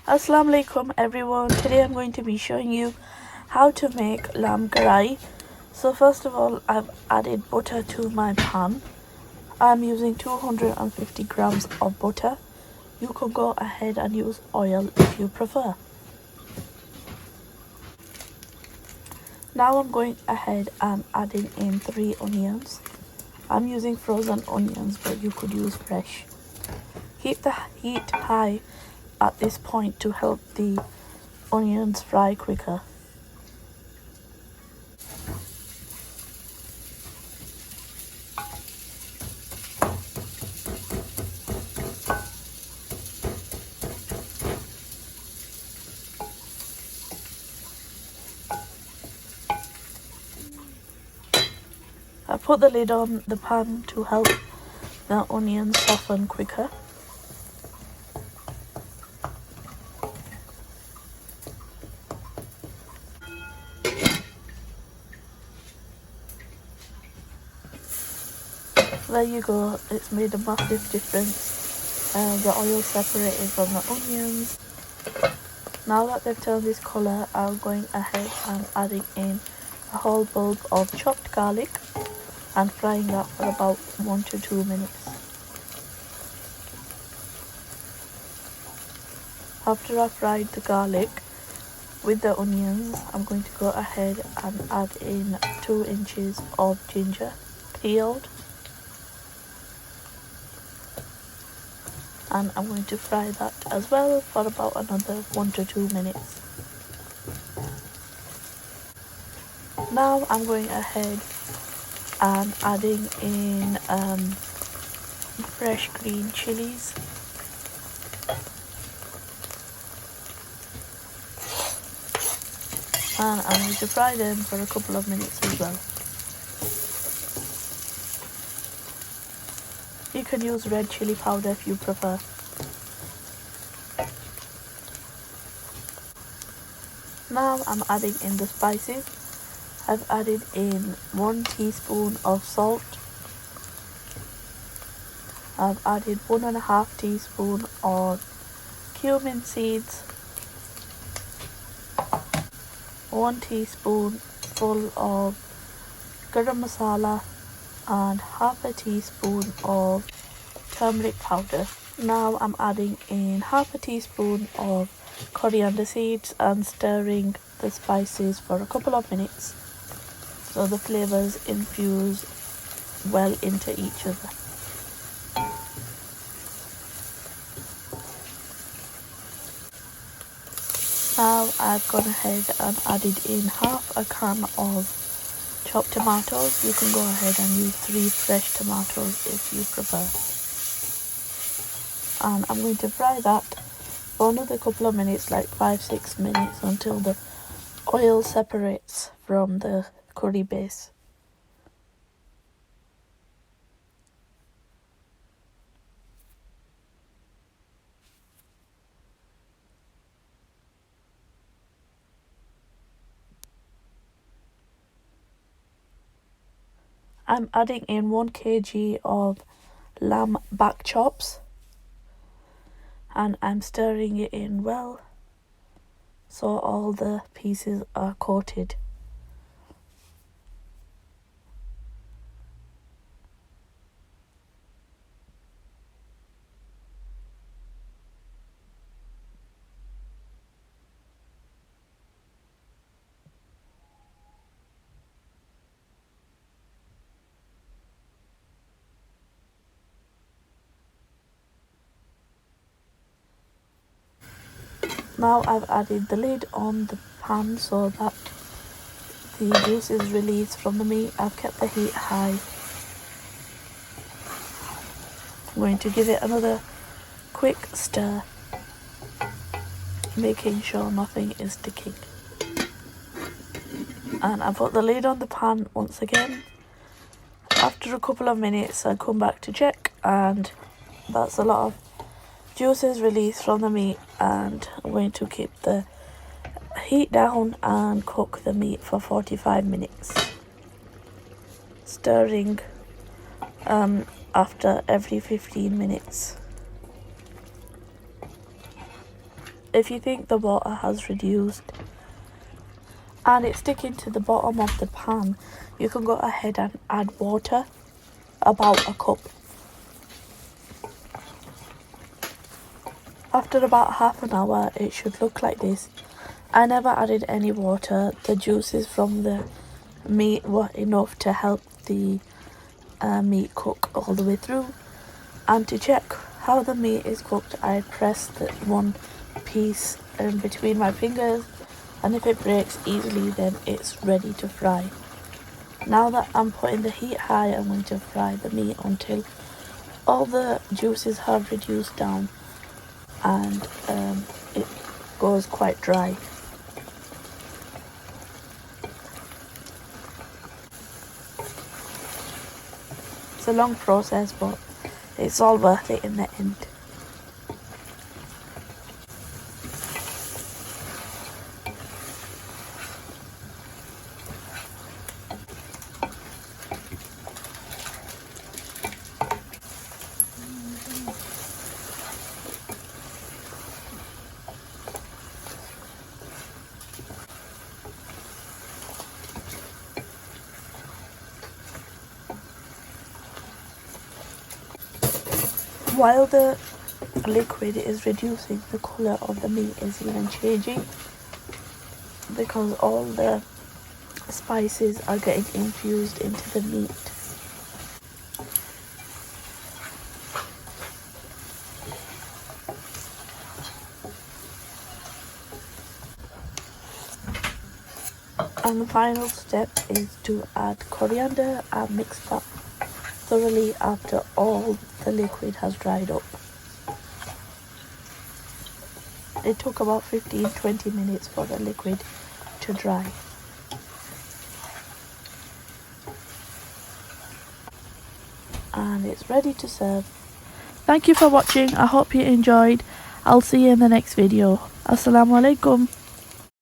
Assalamu alaikum everyone. Today I'm going to be showing you how to make lamb karahi. So first of all, I've added butter to my pan. I'm using 250 grams of butter. You can go ahead and use oil if you prefer. Now I'm going ahead and adding in 3 onions. I'm using frozen onions, but you could use fresh. Keep the heat high at this point to help the onions fry quicker. I put the lid on the pan to help the onions soften quicker. There you go, it's made a massive difference. The oil separated from the onions. Now that they've turned this colour, I'm going ahead and adding in a whole bulb of chopped garlic and frying that for about 1 to 2 minutes. After I've fried the garlic with the onions, I'm going to go ahead and add in 2 inches of ginger peeled, and I'm going to fry that as well for about another 1 to 2 minutes. Now I'm going ahead and adding in fresh green chillies. And I'm going to fry them for a couple of minutes as well. You can use red chili powder if you prefer. Now I'm adding in the spices. I've added in 1 teaspoon of salt. I've added 1.5 teaspoon of cumin seeds, 1 teaspoonful of garam masala, and half a teaspoon of turmeric powder. Now I'm adding in half a teaspoon of coriander seeds and stirring the spices for a couple of minutes so the flavors infuse well into each other. Now I've gone ahead and added in half a can of chopped tomatoes. You can go ahead and use 3 fresh tomatoes if you prefer. And I'm going to fry that for another couple of minutes, like 5-6 minutes, until the oil separates from the curry base. I'm adding in 1 kg of lamb back chops, and I'm stirring it in well so all the pieces are coated. Now I've added the lid on the pan so that the juice is released from the meat. I've kept the heat high. I'm going to give it another quick stir, making sure nothing is sticking. And I put the lid on the pan once again. After a couple of minutes I come back to check, and that's a lot of juices released from the meat, and I'm going to keep the heat down and cook the meat for 45 minutes, stirring after every 15 minutes. If you think the water has reduced and it's sticking to the bottom of the pan, you can go ahead and add water, about a cup. After about half an hour, it should look like this. I never added any water. The juices from the meat were enough to help the meat cook all the way through. And to check how the meat is cooked, I press the one piece in between my fingers, and if it breaks easily, then it's ready to fry. Now that I'm putting the heat high, I'm going to fry the meat until all the juices have reduced down and it goes quite dry. It's a long process, but it's all worth it in the end. While the liquid is reducing, the colour of the meat is even changing because all the spices are getting infused into the meat. And the final step is to add coriander and mix that thoroughly after all the liquid has dried up. It took about 15-20 minutes for the liquid to dry. And it's ready to serve. Thank you for watching. I hope you enjoyed. I'll see you in the next video. Assalamu alaikum.